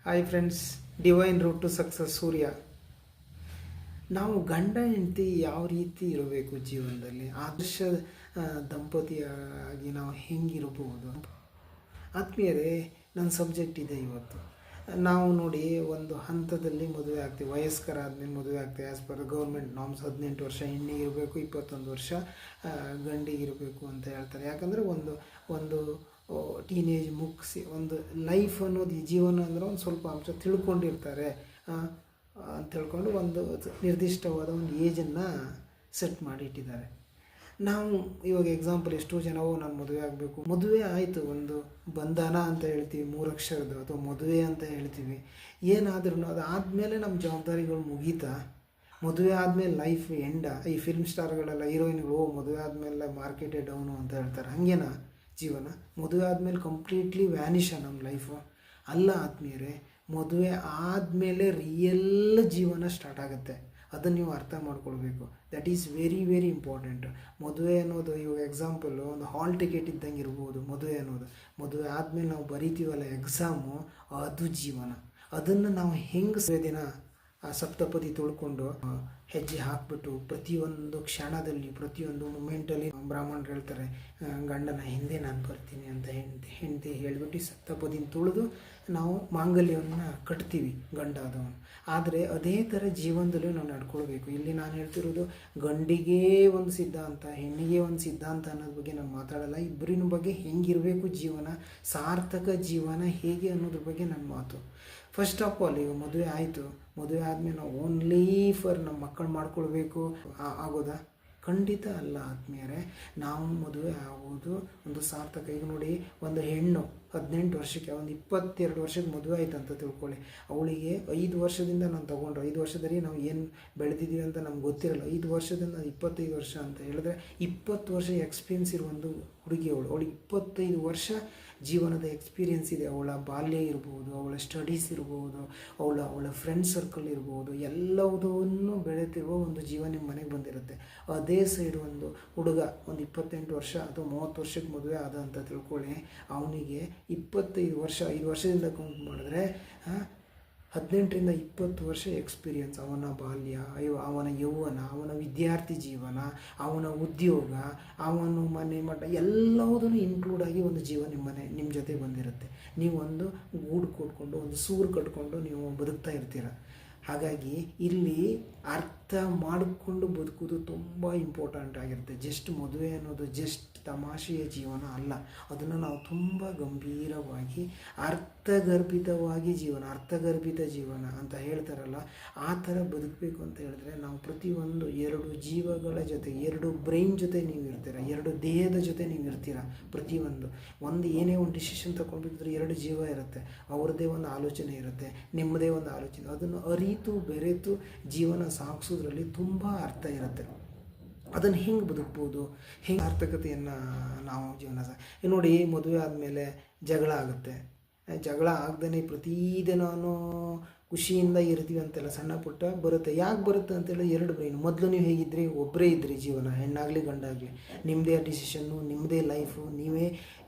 Hi friends, divine route to success Surya. ನಾವು ಗಂಡ ಹೆಂಡತಿ ಯಾವ ರೀತಿ ಇರಬೇಕು ಜೀವನದಲ್ಲಿ, ಆದರ್ಶ ದಂಪತಿಯಾಗಿ ನಾವು ಹೆಂಗಿರಬಹುದು ಆತ್ಮೀಯರೇ. ನನ್ನ ಸಬ್ಜೆಕ್ಟ್ ಇದೆ ಇವತ್ತು. ನಾವು ನೋಡಿ, ಒಂದು ಹಂತದಲ್ಲಿ ಮದುವೆ ಆಗ್ತೀವಿ, ವಯಸ್ಕರ ಆದಮೇಲೆ ಮದುವೆ ಆಗ್ತೀವಿ. ಆ್ಯಸ್ ಪರ್ ಗೌರ್ಮೆಂಟ್ ನಾರ್ಮ್ಸ್ 18 ವರ್ಷ ಹೆಣ್ಣಿಗಿರಬೇಕು, 21 ವರ್ಷ ಗಂಡಿಗಿರಬೇಕು ಅಂತ ಹೇಳ್ತಾರೆ. ಯಾಕಂದರೆ ಒಂದು ಟೀನೇಜ್ ಮುಗಿಸಿ ಒಂದು ಲೈಫ್ ಅನ್ನೋದು, ಈ ಜೀವನ ಅಂದರೆ ಒಂದು ಸ್ವಲ್ಪ ಅಂಶ ತಿಳ್ಕೊಂಡಿರ್ತಾರೆ ಅಂತ ಹೇಳ್ಕೊಂಡು ಒಂದು ನಿರ್ದಿಷ್ಟವಾದ ಒಂದು ಏಜನ್ನು ಸೆಟ್ ಮಾಡಿಟ್ಟಿದ್ದಾರೆ. ನಾವು ಇವಾಗ ಎಕ್ಸಾಂಪಲ್, ಎಷ್ಟೋ ಜನವು ನಾನು ಮದುವೆ ಆಗಬೇಕು, ಮದುವೆ ಆಯಿತು, ಒಂದು ಬಂಧನ ಅಂತ ಹೇಳ್ತೀವಿ, 3 ಅಕ್ಷರದ್ದು, ಅಥವಾ ಮದುವೆ ಅಂತ ಹೇಳ್ತೀವಿ. ಏನಾದ್ರೂ ಅದು ಆದಮೇಲೆ ನಮ್ಮ ಜವಾಬ್ದಾರಿಗಳು ಮುಗೀತಾ? ಮದುವೆ ಆದಮೇಲೆ ಲೈಫ್ ಎಂಡ? ಈ ಫಿಲ್ಮ್ ಸ್ಟಾರ್ಗಳೆಲ್ಲ, ಹೀರೋಯಿನ್ಗಳು ಮದುವೆ ಆದಮೇಲೆ ಮಾರ್ಕೆಟೇ ಡೌನು ಅಂತ ಹೇಳ್ತಾರೆ. ಹಾಗೇನಾ ಜೀವನ? ಮದುವೆ ಆದಮೇಲೆ ಕಂಪ್ಲೀಟ್ಲಿ ವ್ಯಾನಿಷ ನಮ್ಮ ಲೈಫು? ಅಲ್ಲ ಆತ್ಮೀಯರೇ, ಮದುವೆ ಆದಮೇಲೆ ರಿಯಲ್ ಜೀವನ ಸ್ಟಾರ್ಟ್ ಆಗುತ್ತೆ. ಅದನ್ನು ನೀವು ಅರ್ಥ ಮಾಡ್ಕೊಳ್ಬೇಕು. That is very very important. ಮದುವೆ ಅನ್ನೋದು ಇವಾಗ ಎಕ್ಸಾಂಪಲ್ಲು ಒಂದು ಹಾಲ್ ಟಿಕೆಟ್ ಇದ್ದಂಗೆ ಇರ್ಬೋದು ಮದುವೆ ಅನ್ನೋದು. ಮದುವೆ ಆದಮೇಲೆ ನಾವು ಬರಿತೀವಲ್ಲ ಎಕ್ಸಾಮು, ಅದು ಜೀವನ. ಅದನ್ನು ನಾವು ಹೆಂಗೆ ದಿನ ಆ ಸಪ್ತಪದಿ ತೊಳ್ಕೊಂಡು ಹೆಜ್ಜೆ ಹಾಕಿಬಿಟ್ಟು ಪ್ರತಿಯೊಂದು ಕ್ಷಣದಲ್ಲಿ, ಪ್ರತಿಯೊಂದು ಮೂಮೆಂಟಲ್ಲಿ ಬ್ರಾಹ್ಮಣರು ಹೇಳ್ತಾರೆ, ಗಂಡನ ಹಿಂದೆ ನಾನು ಬರ್ತೀನಿ ಅಂತ ಹೆಂಡತಿ ಹೇಳಿಬಿಟ್ಟು ಸಪ್ತಪದಿನ ತುಳಿದು ನಾವು ಮಾಂಗಲ್ಯವನ್ನು ಕಟ್ತೀವಿ ಗಂಡ ಆದವನು. ಆದರೆ ಅದೇ ಥರ ಜೀವನದಲ್ಲೂ ನಾವು ನಡ್ಕೊಳ್ಬೇಕು. ಇಲ್ಲಿ ನಾನು ಹೇಳ್ತಿರೋದು ಗಂಡಿಗೆ ಒಂದು ಸಿದ್ಧಾಂತ, ಹೆಣ್ಣಿಗೆ ಒಂದು ಸಿದ್ಧಾಂತ ಅನ್ನೋದ್ರ ಬಗ್ಗೆ ನಾನು ಮಾತಾಡಲ್ಲ. ಇಬ್ಬರಿನ ಬಗ್ಗೆ ಹೆಂಗಿರಬೇಕು ಜೀವನ, ಸಾರ್ಥಕ ಜೀವನ ಹೇಗೆ ಅನ್ನೋದ್ರ ಬಗ್ಗೆ ನನ್ನ ಮಾತು. ಫಸ್ಟ್ ಆಫ್ ಆಲ್, ಈಗ ಮದುವೆ ಆಯಿತು, ಮದುವೆ ಆದಮೇಲೆ ನಾವು ಓನ್ಲಿ ಫಾರ್ ನಮ್ಮ ಮಕ್ಕಳು ಮಾಡ್ಕೊಳ್ಬೇಕು ಆಗೋದಾ? ಖಂಡಿತ ಅಲ್ಲ ಆತ್ಮೀಯರೇ. ನಾವು ಮದುವೆ ಆಗೋದು ಒಂದು ಸಾರ್ಥಕ. ಈಗ ನೋಡಿ, ಒಂದು ಹೆಣ್ಣು 18 ವರ್ಷಕ್ಕೆ, ಒಂದು 22 ವರ್ಷಕ್ಕೆ ಮದುವೆ ಆಯ್ತು ಅಂತ ತಿಳ್ಕೊಳ್ಳಿ. ಅವಳಿಗೆ 5 ವರ್ಷದಿಂದ ನಾನು ತೊಗೊಂಡ್ರು, 5 ವರ್ಷದಲ್ಲಿ ನಾವು ಏನು ಬೆಳೆದಿದ್ದೀವಿ ಅಂತ ನಮ್ಗೆ ಗೊತ್ತಿರಲ್ಲ. 5 ವರ್ಷದಿಂದ 25 ವರ್ಷ ಅಂತ ಹೇಳಿದ್ರೆ 20 ವರ್ಷ ಎಕ್ಸ್ಪೀರಿಯನ್ಸ್ ಇರೋ ಒಂದು ಹುಡುಗಿ ಅವಳಿಗೆ 25 ವರ್ಷ ಜೀವನದ ಎಕ್ಸ್ಪೀರಿಯೆನ್ಸ್ ಇದೆ. ಅವಳ ಬಾಲ್ಯ ಇರ್ಬೋದು, ಅವಳ ಸ್ಟಡೀಸ್ ಇರ್ಬೋದು, ಅವಳ ಫ್ರೆಂಡ್ ಸರ್ಕಲ್ ಇರ್ಬೋದು, ಎಲ್ಲವುದನ್ನು ಬೆಳೆತಿರುವ ಒಂದು ಜೀವ ನಿಮ್ಮ ಮನೆಗೆ ಬಂದಿರುತ್ತೆ. ಅದೇ ಸೈಡ್ ಒಂದು ಹುಡುಗ ಒಂದು 28 ವರ್ಷ ಅಥವಾ 30 ವರ್ಷಕ್ಕೆ ಮದುವೆ ಆದ ಅಂತ ತಿಳ್ಕೊಳ್ಳಿ. ಅವನಿಗೆ 25 ವರ್ಷ, 5 ವರ್ಷದಿಂದ ಕೌಂಟ್ ಮಾಡಿದ್ರೆ 18ರಿಂದ 20 ವರ್ಷ ಎಕ್ಸ್ಪೀರಿಯನ್ಸ್. ಅವನ ಬಾಲ್ಯ, ಅವನ ಯೌವನ, ಅವನ ವಿದ್ಯಾರ್ಥಿ ಜೀವನ, ಅವನ ಉದ್ಯೋಗ, ಅವನು ಮನೆ ಮಠ, ಎಲ್ಲವುದನ್ನು ಇನ್ಕ್ಲೂಡ್ ಆಗಿ ಒಂದು ಜೀವ ನಿಮ್ಮ ಜೊತೆ ಬಂದಿರುತ್ತೆ. ನೀವು ಒಂದು ಗೂಡು ಕೊಟ್ಕೊಂಡು, ಒಂದು ಸೂರು ಕಟ್ಕೊಂಡು ನೀವು ಬದುಕ್ತಾ ಇರ್ತೀರ. ಹಾಗಾಗಿ ಇಲ್ಲಿ ಅರ್ಥ ಮಾಡಿಕೊಂಡು ಬದುಕೋದು ತುಂಬ ಇಂಪಾರ್ಟೆಂಟ್ ಆಗಿರುತ್ತೆ. ಜಸ್ಟ್ ಮದುವೆ ಅನ್ನೋದು ಜಸ್ಟ್ ತಮಾಷೆಯ ಜೀವನ ಅಲ್ಲ. ಅದನ್ನು ನಾವು ತುಂಬ ಗಂಭೀರವಾಗಿ ಅರ್ಥಗರ್ಭಿತ ಜೀವನ ಅಂತ ಹೇಳ್ತಾರಲ್ಲ, ಆ ಥರ ಬದುಕಬೇಕು ಅಂತ ಹೇಳಿದ್ರೆ ನಾವು ಪ್ರತಿಯೊಂದು 2 ಜೀವಗಳ ಜೊತೆ, 2 ಬ್ರೈನ್ ಜೊತೆ ನೀವು ಇರ್ತೀರ, 2 ದೇಹದ ಜೊತೆ ನೀವು ಇರ್ತೀರ. ಒಂದು ಏನೇ ಒಂದು ಡಿಸಿಷನ್ ತಗೊಂಡ್ಬಿಟ್ಟಿದ್ರೆ 2 ಜೀವ ಇರುತ್ತೆ, ಅವ್ರದ್ದೇ ಒಂದು ಆಲೋಚನೆ ಇರುತ್ತೆ, ನಿಮ್ಮದೇ ಒಂದು ಆಲೋಚನೆ. ಅದನ್ನು ಅರಿತು ಬೆರೆತು ಜೀವನ ಸಾಗಿಸೋದ್ರಲ್ಲಿ ತುಂಬ ಅರ್ಥ ಇರುತ್ತೆ. ಅದನ್ನು ಹೆಂಗೆ ಬದುಕ್ಬೋದು, ಹೆಂಗೆ ಸಾರ್ಥಕತೆಯನ್ನು ನಾವು ಜೀವನ ನೋಡಿ, ಮದುವೆ ಆದಮೇಲೆ ಜಗಳ ಆಗುತ್ತೆ. ಜಗಳ ಆಗದೇ ಪ್ರತಿದಿನಾನು ಖುಷಿಯಿಂದ ಇರ್ತೀವಿ ಅಂತೆಲ್ಲ ಸಣ್ಣ ಪುಟ್ಟ ಬರುತ್ತೆ. ಯಾಕೆ ಬರುತ್ತೆ ಅಂತೇಳಿ 2 ಬ್ರೈನು. ಮೊದಲು ನೀವು ಹೇಗಿದ್ರಿ? ಒಬ್ಬರೇ ಇದ್ರಿ ಜೀವನ, ಹೆಣ್ಣಾಗಲಿ ಗಂಡಾಗಲಿ, ನಿಮ್ಮದೇ ಡಿಸಿಷನ್ನು, ನಿಮ್ಮದೇ ಲೈಫು, ನೀವು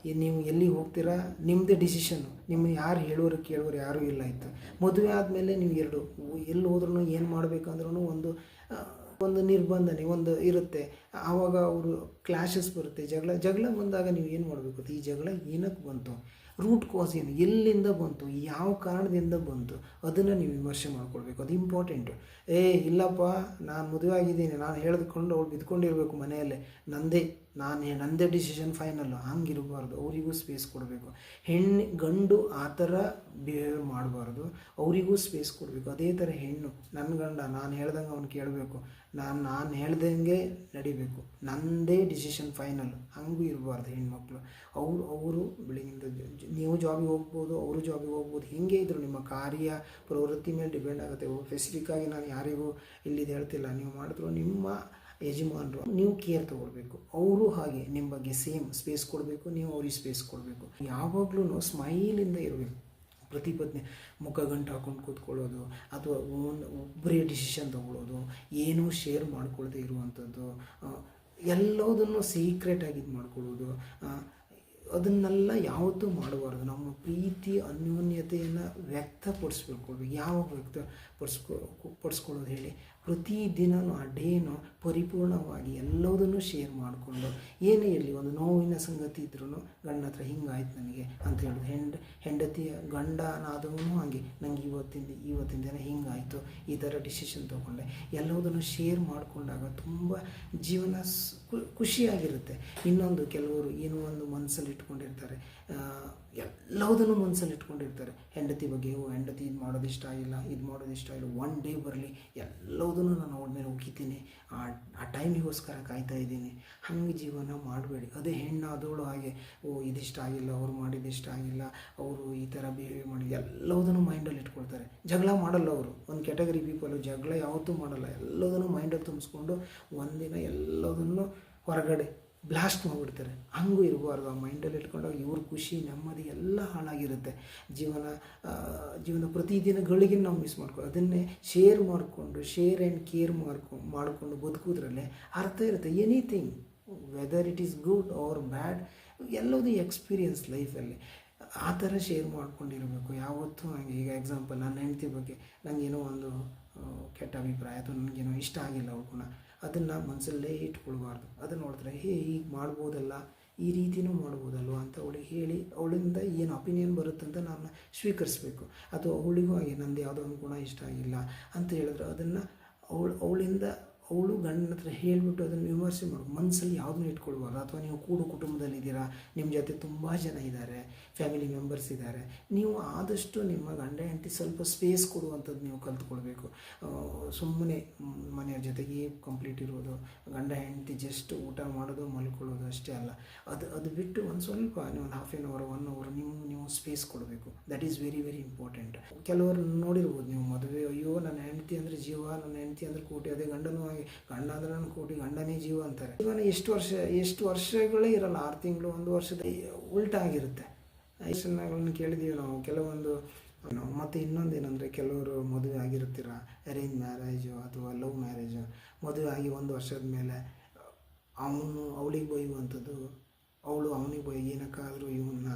ಎಲ್ಲಿಗೆ ಹೋಗ್ತೀರಾ ನಿಮ್ಮದೇ ಡಿಸಿಷನ್ನು. ನಿಮ್ಮನ್ನು ಯಾರು ಹೇಳೋರು ಕೇಳೋರು ಯಾರೂ ಇಲ್ಲ ಇತ್ತು. ಮದುವೆ ಆದಮೇಲೆ ನೀವು ಎಲ್ಲಿ ಹೋದ್ರೂ ಏನು ಮಾಡಬೇಕಂದ್ರೂ ಒಂದು ನಿರ್ಬಂಧನೆ ಒಂದು ಇರುತ್ತೆ. ಆವಾಗ ಅವರು ಕ್ಲಾಶಸ್ ಬರುತ್ತೆ, ಜಗಳ ಬಂದಾಗ ನೀವು ಏನು ಮಾಡಬೇಕು? ಈ ಜಗಳ ಏನಕ್ಕೆ ಬಂತು, ರೂಟ್ ಕಾಸ್ ಏನು, ಎಲ್ಲಿಂದ ಬಂತು, ಯಾವ ಕಾರಣದಿಂದ ಬಂತು, ಅದನ್ನು ನೀವು ವಿಮರ್ಶೆ ಮಾಡ್ಕೊಳ್ಬೇಕು. ಅದು ಇಂಪಾರ್ಟೆಂಟು. ಇಲ್ಲಪ್ಪ, ನಾನು ಮದುವೆ ಆಗಿದ್ದೀನಿ, ನಾನು ಹೇಳಿದ್ಕೊಂಡು ಅವ್ಳು ಬಿದ್ಕೊಂಡಿರ್ಬೇಕು ಮನೆಯಲ್ಲೇ, ನಂದೇ ಡಿಸಿಷನ್ ಫೈನಲ್ಲು, ಹಂಗಿರಬಾರ್ದು. ಅವರಿಗೂ ಸ್ಪೇಸ್ ಕೊಡಬೇಕು. ಗಂಡು ಆ ಥರ ಬಿಹೇವ್ ಮಾಡಬಾರ್ದು, ಅವರಿಗೂ ಸ್ಪೇಸ್ ಕೊಡಬೇಕು. ಅದೇ ಥರ ಹೆಣ್ಣು, ನನ್ನ ಗಂಡ ನಾನು ಹೇಳ್ದಂಗೆ ಅವ್ನು ಕೇಳಬೇಕು, ನಾನು ಹೇಳ್ದಂಗೆ ನಡಿಬೇಕು, ನನ್ನದೇ ಡಿಸಿಷನ್ ಫೈನಲ್. ಹಂಗೂ ಇರಬಾರ್ದು ಹೆಣ್ಮಕ್ಳು. ಅವರು ಬೆಳಗಿಂದ ನೀವು ಜಾಬಿಗೆ ಹೋಗ್ಬೋದು, ಅವರು ಜಾಬಿಗೆ ಹೋಗ್ಬೋದು. ಹೇಗೆ ಇದ್ರು ನಿಮ್ಮ ಕಾರ್ಯ ಪ್ರವೃತ್ತಿ ಮೇಲೆ ಡಿಪೆಂಡ್ ಆಗುತ್ತೆ. ಸ್ಪೆಸಿಫಿಕ್ಕಾಗಿ ನಾನು ಯಾರಿಗೂ ಇಲ್ಲಿದ್ದು ಹೇಳ್ತಿಲ್ಲ. ನೀವು ಮಾಡಿದ್ರು ನಿಮ್ಮ ಯಜಮಾನರು, ನೀವು ಕೇರ್ ತೊಗೊಳ್ಬೇಕು. ಅವರು ಹಾಗೆ ನಿಮ್ಮ ಬಗ್ಗೆ ಸೇಮ್ ಸ್ಪೇಸ್ ಕೊಡಬೇಕು, ನೀವು ಅವ್ರಿಗೆ ಸ್ಪೇಸ್ ಕೊಡಬೇಕು. ಯಾವಾಗಲೂ ಸ್ಮೈಲಿಂದ ಇರಬೇಕು. ಪ್ರತಿ ಪತ್ನಿ ಮುಖ ಗಂಟು ಹಾಕೊಂಡು ಕೂತ್ಕೊಳ್ಳೋದು, ಅಥವಾ ಒಬ್ಬರೇ ಡಿಸಿಷನ್ ತೊಗೊಳ್ಳೋದು, ಏನೂ ಶೇರ್ ಮಾಡ್ಕೊಳ್ಳದೆ ಇರುವಂಥದ್ದು, ಎಲ್ಲದನ್ನು ಸೀಕ್ರೆಟಾಗಿ ಇದು ಮಾಡ್ಕೊಳ್ಳೋದು, ಅದನ್ನೆಲ್ಲ ಯಾವತ್ತೂ ಮಾಡಬಾರ್ದು. ನಮ್ಮ ಪ್ರೀತಿ ಅನ್ಯೋನ್ಯತೆಯನ್ನು ವ್ಯಕ್ತಪಡಿಸ್ಬೇಕು. ಯಾವಾಗ ಪಡಿಸ್ಕೊಳ್ಳೋದು ಹೇಳಿ? ಪ್ರತಿದಿನವೂ ಆ ಡೇನು ಪರಿಪೂರ್ಣವಾಗಿ ಎಲ್ಲದನ್ನೂ ಶೇರ್ ಮಾಡಿಕೊಂಡು, ಏನೇ ಇರಲಿ, ಒಂದು ನೋವಿನ ಸಂಗತಿ ಇದ್ರೂ ಗಂಡನ ಹತ್ರ ಹಿಂಗಾಯ್ತು ನನಗೆ ಅಂತ ಹೇಳೋದು. ಹೆಂಡತಿಯ ಗಂಡನಾದವನು ಹಾಗೆ, ನನಗೆ ಇವತ್ತಿನ ದಿನ ಹಿಂಗಾಯಿತು, ಈ ಥರ ಡಿಸಿಷನ್ ತೊಗೊಂಡೆ, ಎಲ್ಲದನ್ನು ಶೇರ್ ಮಾಡಿಕೊಂಡಾಗ ತುಂಬ ಜೀವನ ಖುಷಿಯಾಗಿರುತ್ತೆ. ಇನ್ನೊಂದು, ಕೆಲವರು ಏನೋ ಒಂದು ಮನಸ್ಸಲ್ಲಿ ಇಟ್ಕೊಂಡಿರ್ತಾರೆ, ಎಲ್ಲದನ್ನು ಮನಸ್ಸಲ್ಲಿ ಇಟ್ಕೊಂಡಿರ್ತಾರೆ ಹೆಂಡತಿ ಬಗ್ಗೆ. ಹೆಂಡತಿ ಇದು ಮಾಡೋದು ಇಷ್ಟ ಆಗಿಲ್ಲ, ಇದು ಮಾಡೋದು ಇಷ್ಟ ಇಲ್ಲ, ಒನ್ ಡೇ ಬರಲಿ ಎಲ್ಲದನ್ನು ನಾನು ಅವಳ ಮೇಲೆ ಉಗಿತೀನಿ, ಆ ಟೈಮಿಗೋಸ್ಕರ ಕಾಯ್ತಾ ಇದ್ದೀನಿ. ಹಂಗೆ ಜೀವನ ಮಾಡಬೇಡಿ. ಅದೇ ಹೆಣ್ಣಾದವಳು ಹಾಗೆ, ಇದಿಷ್ಟ ಆಗಿಲ್ಲ, ಅವ್ರು ಮಾಡಿದ್ದು ಇಷ್ಟ ಆಗಿಲ್ಲ, ಅವರು ಈ ಥರ ಬಿಹೇವ್ ಮಾಡಿ ಎಲ್ಲದನ್ನು ಮೈಂಡಲ್ಲಿ ಇಟ್ಕೊಳ್ತಾರೆ. ಜಗಳ ಮಾಡಲ್ಲ ಅವರು. ಒಂದು ಕ್ಯಾಟಗರಿ ಪೀಪಲು ಜಗಳ ಯಾವತ್ತೂ ಮಾಡಲ್ಲ, ಎಲ್ಲದನ್ನು ಮೈಂಡಲ್ಲಿ ತುಂಬಿಸ್ಕೊಂಡು ಒಂದಿನ ಎಲ್ಲದನ್ನು ಹೊರಗಡೆ ಬ್ಲಾಸ್ಟ್ ಮಾಡಿಬಿಡ್ತಾರೆ. ಹಂಗೂ ಇರಬಾರ್ದು. ಆ ಮೈಂಡಲ್ಲಿ ಇಟ್ಕೊಂಡಾಗ ಇವ್ರ ಖುಷಿ, ನೆಮ್ಮದಿ ಎಲ್ಲ ಹಾಳಾಗಿರುತ್ತೆ. ಜೀವನ ಪ್ರತಿದಿನಗಳಿಗೆ ನಾವು ಮಿಸ್ ಅದನ್ನೇ ಶೇರ್ ಮಾಡಿಕೊಂಡು, ಶೇರ್ ಆ್ಯಂಡ್ ಕೇರ್ ಮಾಡಿಕೊಂಡು ಬದುಕೋದ್ರಲ್ಲೇ ಅರ್ಥ ಇರುತ್ತೆ. Anything, whether it is good or bad, ಎಲ್ಲದೂ ಎಕ್ಸ್ಪೀರಿಯನ್ಸ್ ಲೈಫಲ್ಲಿ. ಆ ಥರ ಶೇರ್ ಮಾಡ್ಕೊಂಡಿರಬೇಕು ಯಾವತ್ತೂ. ಹಂಗೆ ಈಗ ಎಕ್ಸಾಂಪಲ್, ನನ್ನ ಹೆಂಡತಿ ಬಗ್ಗೆ ನನಗೇನೋ ಒಂದು ಕೆಟ್ಟ ಅಭಿಪ್ರಾಯ ಅಥವಾ ನನಗೇನೋ ಇಷ್ಟ ಆಗಿಲ್ಲ ಅವ್ಳ, ಅದನ್ನು ಮನಸ್ಸಲ್ಲೇ ಇಟ್ಕೊಳ್ಬಾರ್ದು. ಅದನ್ನು ನೋಡಿದ್ರೆ ಹೀಗೆ ಮಾಡ್ಬೋದಲ್ಲ, ಈ ರೀತಿಯೂ ಮಾಡ್ಬೋದಲ್ವ ಅಂತ ಅವಳಿಗೆ ಹೇಳಿ, ಅವಳಿಂದ ಏನು ಒಪಿನಿಯನ್ ಬರುತ್ತಂತ ನಾನು ಸ್ವೀಕರಿಸಬೇಕು. ಅಥವಾ ಅವಳಿಗೂ ಹಾಗೆ, ನಂದು ಯಾವುದೋ ಒಂದು ಗುಣ ಇಷ್ಟ ಆಗಿಲ್ಲ ಅಂತ ಹೇಳಿದ್ರೆ ಅದನ್ನು ಅವಳಿಂದ ಅವಳು ಗಂಡನ ಹತ್ರ ಹೇಳಿಬಿಟ್ಟು ಅದನ್ನು ವಿಮರ್ಶೆ ಮಾಡಬೇಕು. ಮನಸ್ಸಲ್ಲಿ ಯಾವುದನ್ನು ಇಟ್ಕೊಳ್ಬಾರ್ದು. ಅಥವಾ ನೀವು ಕುಟುಂಬದಲ್ಲಿದ್ದೀರಾ, ನಿಮ್ಮ ಜೊತೆ ತುಂಬ ಜನ ಇದ್ದಾರೆ, ಫ್ಯಾಮಿಲಿ ಮೆಂಬರ್ಸ್ ಇದ್ದಾರೆ, ನೀವು ಆದಷ್ಟು ನಿಮ್ಮ ಗಂಡ ಹೆಂಡತಿ ಸ್ವಲ್ಪ ಸ್ಪೇಸ್ ಕೊಡುವಂಥದ್ದು ನೀವು ಕಲ್ತ್ಕೊಳ್ಬೇಕು. ಸುಮ್ಮನೆ ಮನೆಯವ್ರ ಜೊತೆಗೆ ಕಂಪ್ಲೀಟ್ ಇರೋದು, ಗಂಡ ಹೆಂಡತಿ ಜಸ್ಟ್ ಊಟ ಮಾಡೋದು ಮಲ್ಕೊಳ್ಳೋದು ಅಷ್ಟೇ ಅಲ್ಲ. ಅದು ಬಿಟ್ಟು ಒಂದು ಸ್ವಲ್ಪ ನೀವು ಒಂದು ಹಾಫ್ ಆನ್ ಅವರ್ 1 ಅವರ್ ನೀವು ಸ್ಪೇಸ್ ಕೊಡಬೇಕು. That is very very important. ಕೆಲವರು ನೋಡಿರ್ಬೋದು ನೀವು, ಮದುವೆ, ಅಯ್ಯೋ ನನ್ನ ಹೆಂಡತಿ ಅಂದರೆ ಜೀವ, ನನ್ನ ಹೆಂಡತಿ ಅಂದರೆ ಕೋಟಿ, ಅದೇ ಗಂಡನೂ ಗಂಡ ಅಂದರೆ ನನ್ನ ಕೋಟಿ, ಗಂಡನೇ ಜೀವ ಅಂತಾರೆ. ಜೀವನ ಎಷ್ಟು ವರ್ಷಗಳೇ ಇರಲ್ಲ, 6 ತಿಂಗಳು 1 ವರ್ಷದ ಉಲ್ಟಾ ಆಗಿರುತ್ತೆ. ವಿಷಯಗಳನ್ನ ಕೇಳಿದ್ದೀವಿ ನಾವು ಕೆಲವೊಂದು. ಮತ್ತು ಇನ್ನೊಂದೇನೆಂದರೆ, ಕೆಲವರು ಮದುವೆ ಆಗಿರ್ತೀರ, ಅರೇಂಜ್ ಮ್ಯಾರೇಜು ಅಥವಾ ಲವ್ ಮ್ಯಾರೇಜು, ಮದುವೆ ಆಗಿ 1 ವರ್ಷದ ಮೇಲೆ ಅವಳಿಗೆ ಬೈಯುವಂಥದ್ದು, ಅವಳು ಅವನಿಗೆ ಏನಕ್ಕಾದರೂ ಇವನ್ನ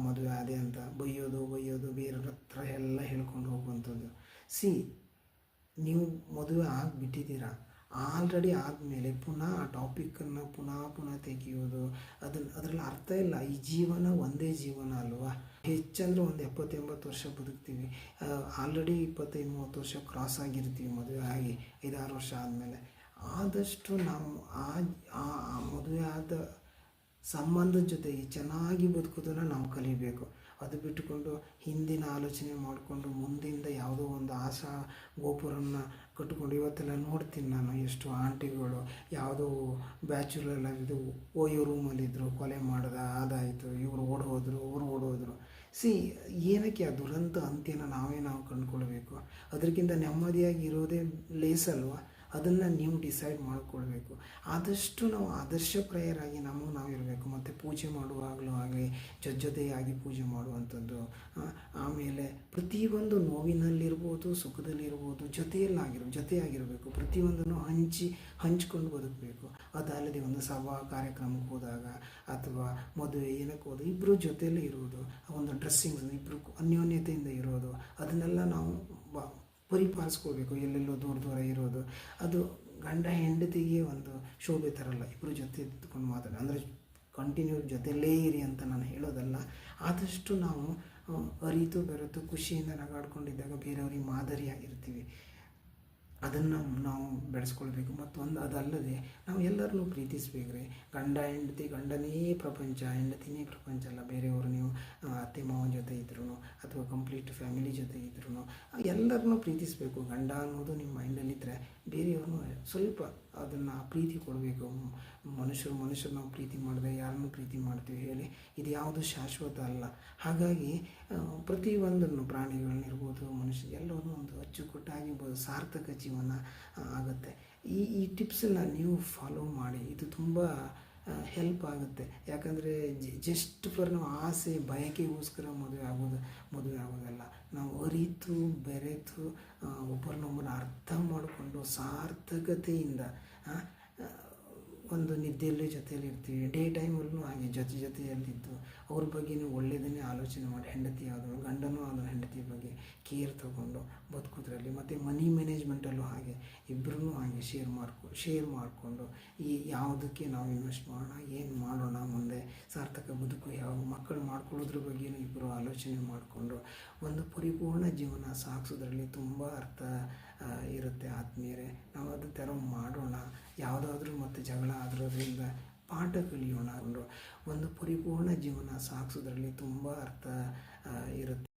ಮದುವೆ ಆದೆ ಅಂತ ಬೈಯೋದು ಬೇರೆಯವ್ರ ಹತ್ರ ಎಲ್ಲ ಹೇಳ್ಕೊಂಡು ಹೋಗುವಂಥದ್ದು. ನೀವು ಮದುವೆ ಆಗಿಬಿಟ್ಟಿದ್ದೀರಾ, ಆಲ್ರೆಡಿ ಆದಮೇಲೆ ಪುನಃ ಆ ಟಾಪಿಕ್ಕನ್ನು ಪುನಃ ತೆಗೆಯೋದು, ಅದರಲ್ಲಿ ಅರ್ಥ ಇಲ್ಲ. ಈ ಜೀವನ ಒಂದೇ ಜೀವನ ಅಲ್ವಾ? ಹೆಚ್ಚಂದರೆ ಒಂದು 70-80 ವರ್ಷ ಬದುಕ್ತೀವಿ. ಆಲ್ರೆಡಿ 25-30 ವರ್ಷ ಕ್ರಾಸ್ ಆಗಿರ್ತೀವಿ ಮದುವೆ ಆಗಿ 5-6 ವರ್ಷ ಆದಮೇಲೆ. ಆದಷ್ಟು ನಾವು ಆ ಮದುವೆ ಆದ ಸಂಬಂಧದ ಜೊತೆಗೆ ಚೆನ್ನಾಗಿ ಬದುಕೋದನ್ನು ನಾವು ಕಲಿಬೇಕು. ಅದು ಬಿಟ್ಟುಕೊಂಡು ಹಿಂದಿನ ಆಲೋಚನೆ ಮಾಡಿಕೊಂಡು ಮುಂದಿಂದ ಯಾವುದೋ ಒಂದು ಆಶಾ ಗೋಪುರನ್ನು ಕಟ್ಟಿಕೊಂಡು, ಇವತ್ತೆಲ್ಲ ನೋಡ್ತೀನಿ ನಾನು, ಎಷ್ಟು ಆಂಟಿಗಳು ಯಾವುದೋ ಬ್ಯಾಚುಲರ್ ಆಗಿದ್ದು ಓಯೋ ರೂಮಲ್ಲಿದ್ದರು, ಕೊಲೆ ಮಾಡ್ದೆ, ಅದಾಯಿತು, ಇವರು ಓಡೋದ್ರು. ಏನಕ್ಕೆ ಆ ದುರಂತ ಅಂತ್ಯನ ನಾವು ಕಂಡುಕೊಳ್ಬೇಕು? ಅದಕ್ಕಿಂತ ನೆಮ್ಮದಿಯಾಗಿ ಇರೋದೇ ಲೇಸಲ್ವ? ಅದನ್ನು ನೀವು ಡಿಸೈಡ್ ಮಾಡಿಕೊಳ್ಬೇಕು. ಆದಷ್ಟು ನಾವು ಆದರ್ಶಪ್ರಾಯರಾಗಿ ನಾವು ಇರಬೇಕು. ಮತ್ತು ಪೂಜೆ ಮಾಡುವಾಗಲೂ ಹಾಗೆ ಜೊತೆಯಾಗಿ ಪೂಜೆ ಮಾಡುವಂಥದ್ದು. ಆಮೇಲೆ ಪ್ರತಿಯೊಂದು ನೋವಿನಲ್ಲಿರ್ಬೋದು, ಸುಖದಲ್ಲಿರ್ಬೋದು, ಜೊತೆಯಾಗಿರಬೇಕು. ಪ್ರತಿಯೊಂದನ್ನು ಹಂಚ್ಕೊಂಡು ಬದುಕಬೇಕು. ಅದಲ್ಲದೆ ಒಂದು ಸಭಾ ಕಾರ್ಯಕ್ರಮಕ್ಕೆ ಹೋದಾಗ ಅಥವಾ ಮದುವೆ ಏನಕ್ಕೆ ಹೋದ, ಇಬ್ಬರು ಜೊತೆಯಲ್ಲೇ ಇರೋದು, ಒಂದು ಡ್ರೆಸ್ಸಿಂಗ್ಸ್, ಇಬ್ಬರು ಅನ್ಯೋನ್ಯತೆಯಿಂದ ಇರೋದು, ಅದನ್ನೆಲ್ಲ ನಾವು ಪರಿಪಾಲಿಸ್ಕೋಬೇಕು. ಎಲ್ಲೆಲ್ಲೋ ದೂರ ಇರೋದು, ಅದು ಗಂಡ ಹೆಂಡತಿಗೆ ಒಂದು ಶೋಭೆ ತರಲ್ಲ. ಇಬ್ಬರು ಜೊತೆ ಇದ್ದುಕೊಂಡು ಅಂದರೆ ಕಂಟಿನ್ಯೂ ಜೊತೆಯಲ್ಲೇ ಇರಿ ಅಂತ ನಾನು ಹೇಳೋದಲ್ಲ. ಆದಷ್ಟು ನಾವು ಅರಿತು ಬೆರೆತು ಖುಷಿಯಿಂದ ನಗಾಡ್ಕೊಂಡಿದ್ದಾಗ ಬೇರೆಯವ್ರಿಗೆ ಮಾದರಿಯಾಗಿರ್ತೀವಿ. ಅದನ್ನು ನಾವು ಬೆಳೆಸ್ಕೊಳ್ಬೇಕು. ಮತ್ತೊಂದು ಅದಲ್ಲದೆ ನಾವು ಎಲ್ಲರನ್ನೂ ಪ್ರೀತಿಸ್ಬೇಕ್ರಿ. ಗಂಡನೇ ಪ್ರಪಂಚ, ಹೆಂಡತಿನೇ ಪ್ರಪಂಚ ಅಲ್ಲ. ಬೇರೆಯವರು ನೀವು ಅತ್ತೆ ಮಾವನ ಜೊತೆ ಇದ್ರೂ ಅಥವಾ ಕಂಪ್ಲೀಟ್ ಫ್ಯಾಮಿಲಿ ಜೊತೆ ಇದ್ರೂ ಎಲ್ಲರನ್ನೂ ಪ್ರೀತಿಸಬೇಕು. ಗಂಡ ಅನ್ನೋದು ನಿಮ್ಮ ಮೈಂಡಲ್ಲಿದ್ದರೆ ಬೇರೆಯವ್ರನ್ನೂ ಸ್ವಲ್ಪ ಅದನ್ನು ಪ್ರೀತಿ ಕೊಡಬೇಕು. ಮನುಷ್ಯರು ನಾವು ಪ್ರೀತಿ ಮಾಡಿದ್ರೆ ಯಾರನ್ನು ಪ್ರೀತಿ ಮಾಡ್ತೀವಿ ಹೇಳಿ? ಇದು ಯಾವುದು ಶಾಶ್ವತ ಅಲ್ಲ. ಹಾಗಾಗಿ ಪ್ರತಿಯೊಂದನ್ನು, ಪ್ರಾಣಿಗಳನ್ನಿರ್ಬೋದು, ಮನುಷ್ಯ ಎಲ್ಲವನ್ನೂ ಒಂದು ಅಚ್ಚುಕಟ್ಟಾಗಿ ಸಾರ್ಥಕ ಜೀವನ ಆಗುತ್ತೆ. ಈ ಟಿಪ್ಸನ್ನು ನೀವು ಫಾಲೋ ಮಾಡಿ. ಇದು ತುಂಬ ಹೆಲ್ಪ್ ಆಗುತ್ತೆ. ಯಾಕಂದರೆ ಜಸ್ಟ್ ಫಾರ್ ನಾವು ಆಸೆ ಬಯಕೆಗೋಸ್ಕರ ಮದುವೆ ಆಗೋದಲ್ಲ. ನಾವು ಅರಿತು ಬೆರೆತು ಒಬ್ಬರನ್ನೊಬ್ಬರನ್ನ ಅರ್ಥ ಮಾಡಿಕೊಂಡು ಸಾರ್ಥಕತೆಯಿಂದ ಒಂದು ನಿದ್ದೆಯಲ್ಲೂ ಜೊತೆಯಲ್ಲಿ ಇರ್ತೀವಿ, ಡೇ ಟೈಮಲ್ಲೂ ಹಾಗೆ ಜೊತೆಯಲ್ಲಿದ್ದು ಅವ್ರ ಬಗ್ಗೆನೂ ಒಳ್ಳೆಯದನ್ನೇ ಆಲೋಚನೆ ಮಾಡಿ, ಹೆಂಡತಿ ಆದಳು ಗಂಡನೂ ಆದಳು ಹೆಂಡತಿ ಬಗ್ಗೆ ಕೇರ್ ತಗೊಂಡು ಬದುಕೋದ್ರಲ್ಲಿ. ಮತ್ತು ಮನಿ ಮ್ಯಾನೇಜ್ಮೆಂಟಲ್ಲೂ ಹಾಗೆ ಇಬ್ಬರೂ ಹಾಗೆ ಶೇರ್ ಮಾಡಿಕೊಂಡು ಈ ಯಾವುದಕ್ಕೆ ನಾವು ಇನ್ವೆಸ್ಟ್ ಮಾಡೋಣ, ಏನು ಮಾಡೋಣ, ಮುಂದೆ ಸಾರ್ಥಕ ಬದುಕು ಯಾವ ಮಕ್ಕಳು ಮಾಡ್ಕೊಳ್ಳೋದ್ರ ಬಗ್ಗೆಯೂ ಇಬ್ಬರು ಆಲೋಚನೆ ಮಾಡಿಕೊಂಡು ಒಂದು ಪರಿಪೂರ್ಣ ಜೀವನ ಸಾಗಿಸೋದ್ರಲ್ಲಿ ತುಂಬ ಅರ್ಥ ಇರುತ್ತೆ ಆತ್ಮೀಯರೇ. ನಾವು ಅದು ಥರ ಮಾಡೋಣ. ಯಾವುದಾದ್ರೂ ಮತ್ತು ಜಗಳ ಆದ್ರಿಂದ ಪಾಠ ಕಲಿಯೋಣ. ಒಂದು ಪರಿಪೂರ್ಣ ಜೀವನ ಸಾಗಿಸೋದ್ರಲ್ಲಿ ತುಂಬ ಅರ್ಥ ಇರುತ್ತೆ.